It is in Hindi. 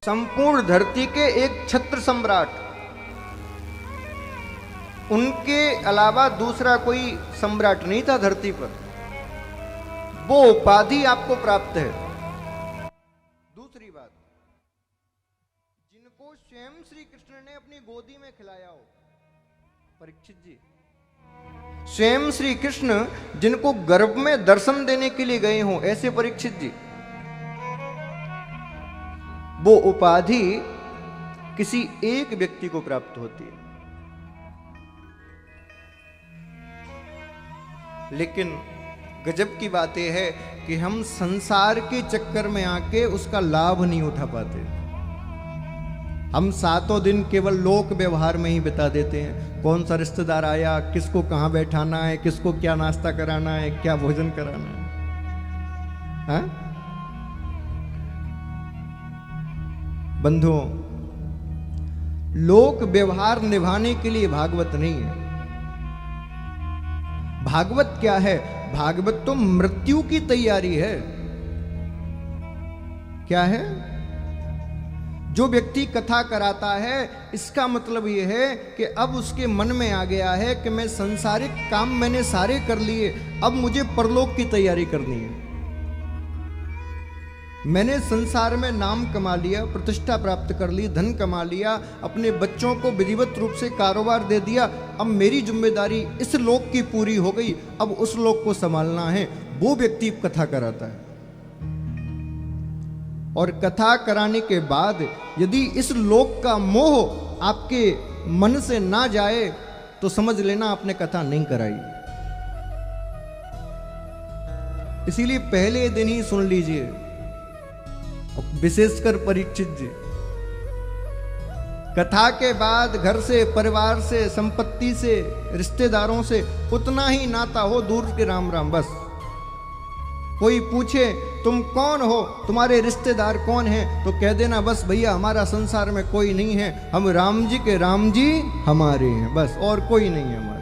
संपूर्ण धरती के एक छत्र सम्राट, उनके अलावा दूसरा कोई सम्राट नहीं था धरती पर। वो उपाधि आपको प्राप्त है। दूसरी बात, जिनको स्वयं श्री कृष्ण ने अपनी गोदी में खिलाया हो, परीक्षित जी, स्वयं श्री कृष्ण जिनको गर्भ में दर्शन देने के लिए गए हों, ऐसे परीक्षित जी, वो उपाधि किसी एक व्यक्ति को प्राप्त होती है। लेकिन गजब की बात यह है कि हम संसार के चक्कर में आके उसका लाभ नहीं उठा पाते। हम 7 दिन केवल लोक व्यवहार में ही बिता देते हैं। कौन सा रिश्तेदार आया, किसको कहां बैठाना है, किसको क्या नाश्ता कराना है, क्या भोजन कराना है, हाँ? बंधुओं, लोक व्यवहार निभाने के लिए भागवत नहीं है। भागवत क्या है? भागवत तो मृत्यु की तैयारी है। क्या है? जो व्यक्ति कथा कराता है, इसका मतलब यह है कि अब उसके मन में आ गया है कि मैं सांसारिक काम मैंने सारे कर लिए, अब मुझे परलोक की तैयारी करनी है। मैंने संसार में नाम कमा लिया, प्रतिष्ठा प्राप्त कर ली, धन कमा लिया, अपने बच्चों को विधिवत रूप से कारोबार दे दिया, अब मेरी जिम्मेदारी इस लोक की पूरी हो गई, अब उस लोक को संभालना है। वो व्यक्ति कथा कराता है। और कथा कराने के बाद यदि इस लोक का मोह आपके मन से ना जाए तो समझ लेना आपने कथा नहीं कराई। इसीलिए पहले दिन ही सुन लीजिए, विशेषकर परीक्षित जी, कथा के बाद घर से, परिवार से, संपत्ति से, रिश्तेदारों से उतना ही नाता हो, दूर के राम राम बस। कोई पूछे तुम कौन हो, तुम्हारे रिश्तेदार कौन हैं, तो कह देना बस भैया हमारा संसार में कोई नहीं है, हम राम जी के राम जी हमारे हैं, बस और कोई नहीं है हमारा।